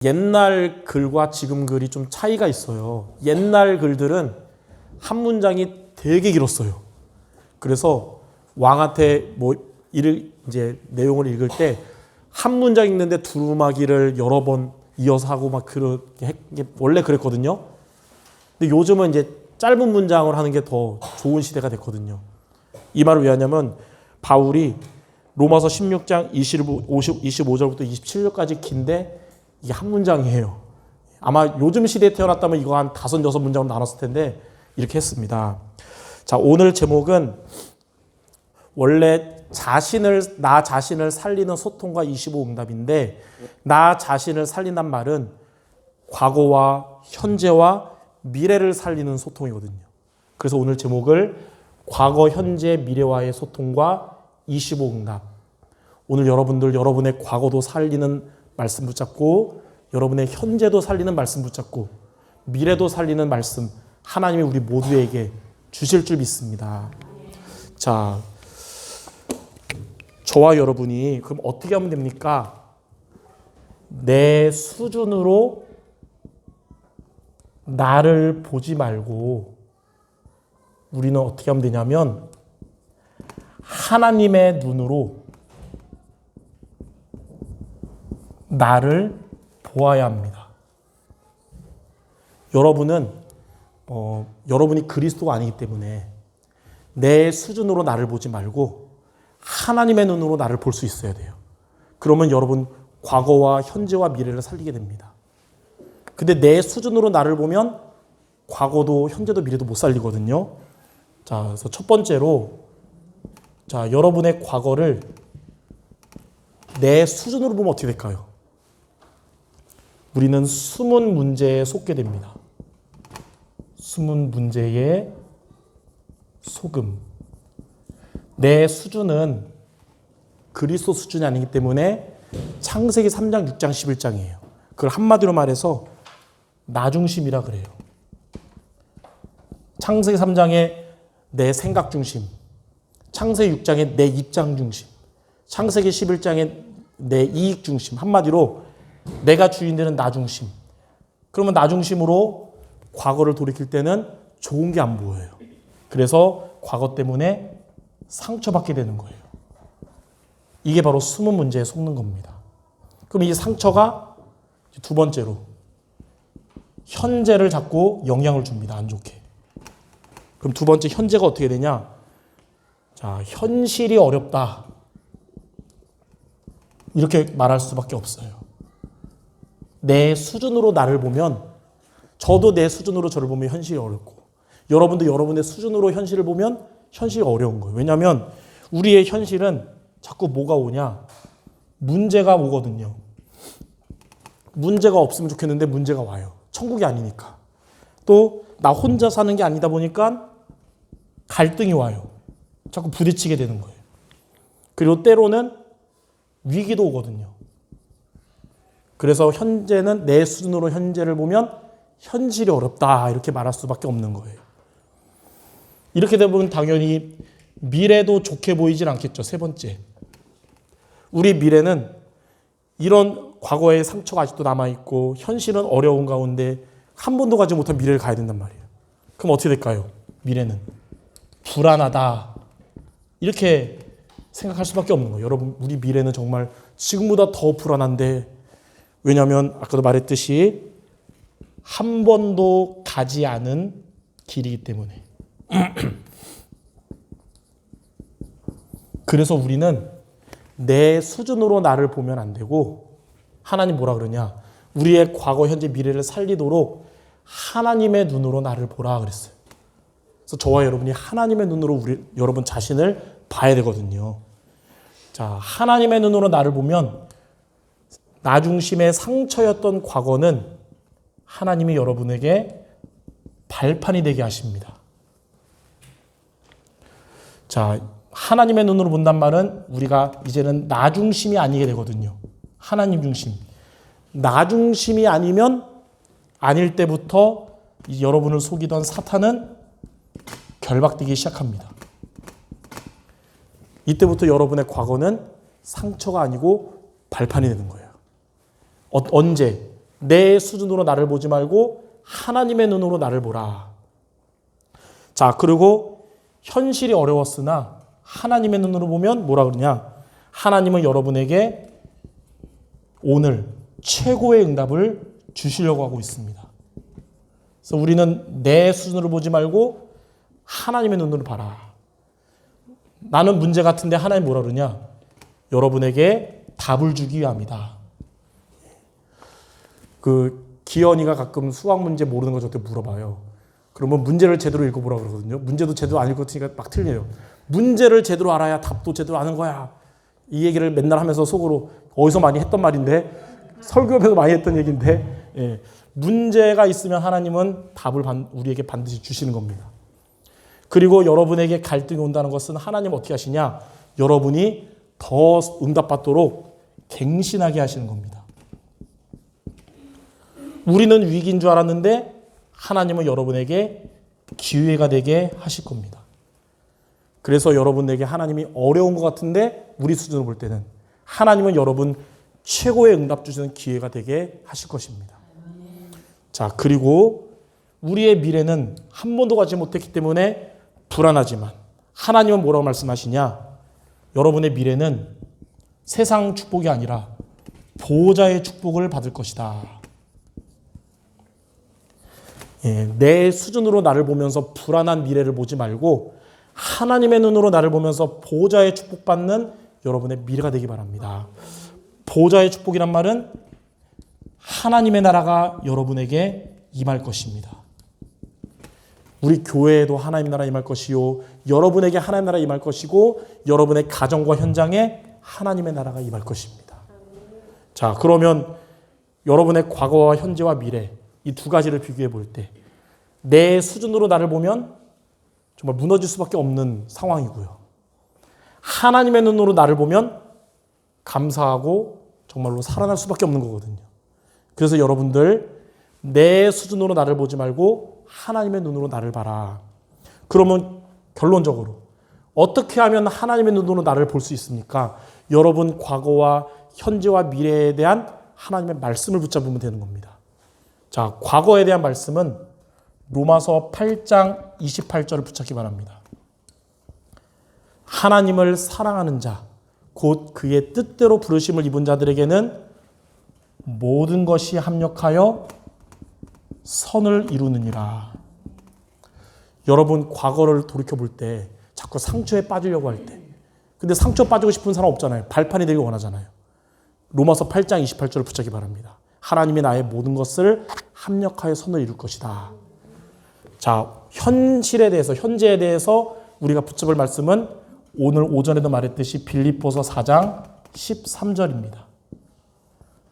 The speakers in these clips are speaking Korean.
옛날 글과 지금 글이 좀 차이가 있어요. 옛날 글들은 한 문장이 되게 길었어요. 그래서 왕한테 이제 내용을 읽을 때 한 문장 읽는데 두루마기를 여러 번 이어서 하고 막 그렇게 원래 그랬거든요. 근데 요즘은 이제 짧은 문장을 하는 게 더 좋은 시대가 됐거든요. 이 말을 왜 하냐면 바울이 로마서 16장 25절부터 27절까지 긴데 이게 한 문장이에요. 아마 요즘 시대에 태어났다면 이거 한 5, 6문장으로 나눴을 텐데 이렇게 했습니다. 자, 오늘 제목은 원래 나 자신을 살리는 소통과 25응답인데 나 자신을 살린단 말은 과거와 현재와 미래를 살리는 소통이거든요. 그래서 오늘 제목을 과거, 현재, 미래와의 소통과 25응답. 오늘 여러분의 과거도 살리는 말씀 붙잡고 여러분의 현재도 살리는 말씀 붙잡고 미래도 살리는 말씀 하나님이 우리 모두에게 주실 줄 믿습니다. 자, 저와 여러분이 그럼 어떻게 하면 됩니까? 내 수준으로 나를 보지 말고 우리는 어떻게 하면 되냐면 하나님의 눈으로 나를 보아야 합니다. 여러분은 여러분이 그리스도가 아니기 때문에 내 수준으로 나를 보지 말고 하나님의 눈으로 나를 볼 수 있어야 돼요. 그러면 여러분 과거와 현재와 미래를 살리게 됩니다. 근데 내 수준으로 나를 보면 과거도 현재도 미래도 못 살리거든요. 자, 그래서 첫 번째로 자, 여러분의 과거를 내 수준으로 보면 어떻게 될까요? 우리는 숨은 문제에 속게 됩니다. 숨은 문제에 속음. 내 수준은 그리스도 수준이 아니기 때문에 창세기 3장, 6장, 11장이에요. 그걸 한마디로 말해서 나중심이라 그래요. 창세기 3장에 내 생각 중심, 창세기 6장에 내 입장 중심, 창세기 11장에 내 이익 중심. 한마디로 내가 주인 되는 나 중심. 그러면 나 중심으로 과거를 돌이킬 때는 좋은 게 안 보여요. 그래서 과거 때문에 상처받게 되는 거예요. 이게 바로 숨은 문제에 속는 겁니다. 그럼 이 상처가 두 번째로 현재를 자꾸 영향을 줍니다. 안 좋게. 그럼 두 번째 현재가 어떻게 되냐? 자, 현실이 어렵다. 이렇게 말할 수밖에 없어요. 내 수준으로 나를 보면 저도 내 수준으로 저를 보면 현실이 어렵고 여러분도 여러분의 수준으로 현실을 보면 현실이 어려운 거예요. 왜냐하면 우리의 현실은 자꾸 뭐가 오냐? 문제가 오거든요. 문제가 없으면 좋겠는데 문제가 와요. 천국이 아니니까. 또 나 혼자 사는 게 아니다 보니까 갈등이 와요. 자꾸 부딪히게 되는 거예요. 그리고 때로는 위기도 오거든요. 그래서 현재는 내 수준으로 현재를 보면 현실이 어렵다 이렇게 말할 수밖에 없는 거예요. 이렇게 되면 당연히 미래도 좋게 보이진 않겠죠. 세 번째. 우리 미래는 이런 과거의 상처가 아직도 남아있고 현실은 어려운 가운데 한 번도 가지 못한 미래를 가야 된단 말이에요. 그럼 어떻게 될까요? 미래는 불안하다 이렇게 생각할 수밖에 없는 거예요. 여러분 우리 미래는 정말 지금보다 더 불안한데 왜냐하면 아까도 말했듯이 한 번도 가지 않은 길이기 때문에 그래서 우리는 내 수준으로 나를 보면 안 되고 하나님 뭐라 그러냐? 우리의 과거, 현재, 미래를 살리도록 하나님의 눈으로 나를 보라 그랬어요. 그래서 저와 여러분이 하나님의 눈으로 여러분 자신을 봐야 되거든요. 자, 하나님의 눈으로 나를 보면 나 중심의 상처였던 과거는 하나님이 여러분에게 발판이 되게 하십니다. 자, 하나님의 눈으로 본단 말은 우리가 이제는 나 중심이 아니게 되거든요. 하나님 중심. 나 중심이 아닐 때부터 여러분을 속이던 사탄은 결박되기 시작합니다. 이때부터 여러분의 과거는 상처가 아니고 발판이 되는 거예요. 언제? 내 수준으로 나를 보지 말고 하나님의 눈으로 나를 보라. 자, 그리고 현실이 어려웠으나 하나님의 눈으로 보면 뭐라 그러냐? 하나님은 여러분에게 오늘 최고의 응답을 주시려고 하고 있습니다. 그래서 우리는 내 수준으로 보지 말고 하나님의 눈으로 봐라. 나는 문제 같은데 하나님 뭐라 그러냐? 여러분에게 답을 주기 위함이다. 기현이가 가끔 수학 문제 모르는 거 저한테 물어봐요. 그러면 문제를 제대로 읽어보라 그러거든요. 문제도 제대로 안 읽었으니까 막 틀려요. 문제를 제대로 알아야 답도 제대로 아는 거야. 이 얘기를 맨날 하면서 속으로 어디서 많이 했던 말인데, 설교에서 많이 했던 얘기인데, 예. 문제가 있으면 하나님은 답을 우리에게 반드시 주시는 겁니다. 그리고 여러분에게 갈등이 온다는 것은 하나님 어떻게 하시냐? 여러분이 더 응답받도록 갱신하게 하시는 겁니다. 우리는 위기인 줄 알았는데 하나님은 여러분에게 기회가 되게 하실 겁니다. 그래서 여러분에게 하나님이 어려운 것 같은데 우리 수준으로 볼 때는 하나님은 여러분 최고의 응답 주시는 기회가 되게 하실 것입니다. 자, 그리고 우리의 미래는 한 번도 가지 못했기 때문에 불안하지만 하나님은 뭐라고 말씀하시냐? 여러분의 미래는 세상 축복이 아니라 보호자의 축복을 받을 것이다. 예, 내 수준으로 나를 보면서 불안한 미래를 보지 말고 하나님의 눈으로 나를 보면서 보호자의 축복받는 여러분의 미래가 되기 바랍니다. 보호자의 축복이란 말은 하나님의 나라가 여러분에게 임할 것입니다. 우리 교회에도 하나님의 나라 임할 것이요, 여러분에게 하나님의 나라 임할 것이고, 여러분의 가정과 현장에 하나님의 나라가 임할 것입니다. 자, 그러면 여러분의 과거와 현재와 미래 이 두 가지를 비교해 볼 때 내 수준으로 나를 보면 정말 무너질 수밖에 없는 상황이고요. 하나님의 눈으로 나를 보면 감사하고 정말로 살아날 수밖에 없는 거거든요. 그래서 여러분들 내 수준으로 나를 보지 말고 하나님의 눈으로 나를 봐라. 그러면 결론적으로 어떻게 하면 하나님의 눈으로 나를 볼 수 있습니까? 여러분 과거와 현재와 미래에 대한 하나님의 말씀을 붙잡으면 되는 겁니다. 자, 과거에 대한 말씀은 로마서 8장 28절을 붙잡기 바랍니다. 하나님을 사랑하는 자, 곧 그의 뜻대로 부르심을 입은 자들에게는 모든 것이 합력하여 선을 이루느니라. 여러분 과거를 돌이켜볼 때 자꾸 상처에 빠지려고 할 때, 근데 상처 빠지고 싶은 사람 없잖아요. 발판이 되길 원하잖아요. 로마서 8장 28절을 붙잡기 바랍니다. 하나님이 나의 모든 것을 합력하여 선을 이룰 것이다. 자, 현실에 대해서, 현재에 대해서 우리가 붙잡을 말씀은 오늘 오전에도 말했듯이 빌립보서 4장 13절입니다.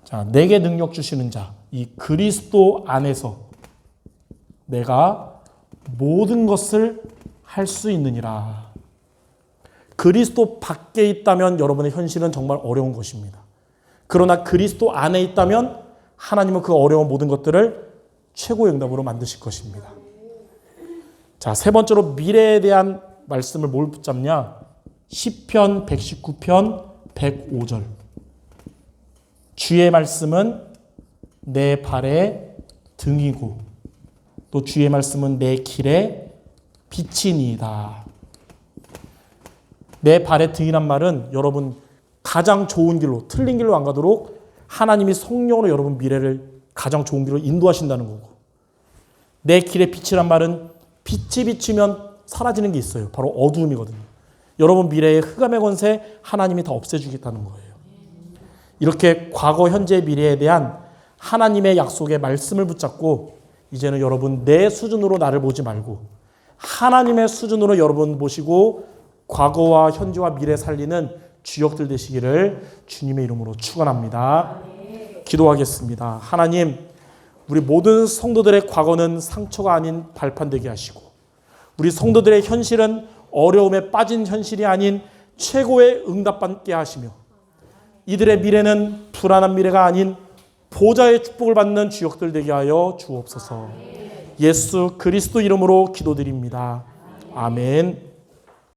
자, 내게 능력 주시는 자, 이 그리스도 안에서 내가 모든 것을 할 수 있느니라. 그리스도 밖에 있다면 여러분의 현실은 정말 어려운 것입니다. 그러나 그리스도 안에 있다면 하나님은 그 어려운 모든 것들을 최고의 응답으로 만드실 것입니다. 자, 세 번째로 미래에 대한 말씀을 뭘 붙잡냐? 시편 119편 105절. 주의 말씀은 내 발의 등이고 또 주의 말씀은 내 길의 빛이니이다. 내 발의 등이란 말은 여러분 가장 좋은 길로, 틀린 길로 안 가도록 하나님이 성령으로 여러분 미래를 가장 좋은 길로 인도하신다는 거고, 내 길의 빛이란 말은 빛이 비치면 사라지는 게 있어요. 바로 어두움이거든요. 여러분 미래의 흑암의 권세 하나님이 다 없애주겠다는 거예요. 이렇게 과거, 현재, 미래에 대한 하나님의 약속의 말씀을 붙잡고 이제는 여러분 내 수준으로 나를 보지 말고 하나님의 수준으로 여러분 보시고 과거와 현재와 미래 살리는 주역들 되시기를 주님의 이름으로 축원합니다. 기도하겠습니다. 하나님, 우리 모든 성도들의 과거는 상처가 아닌 발판 되게 하시고 우리 성도들의 현실은 어려움에 빠진 현실이 아닌 최고의 응답받게 하시며 이들의 미래는 불안한 미래가 아닌 보좌의 축복을 받는 주역들 되게 하여 주옵소서. 예수 그리스도 이름으로 기도드립니다. 아멘.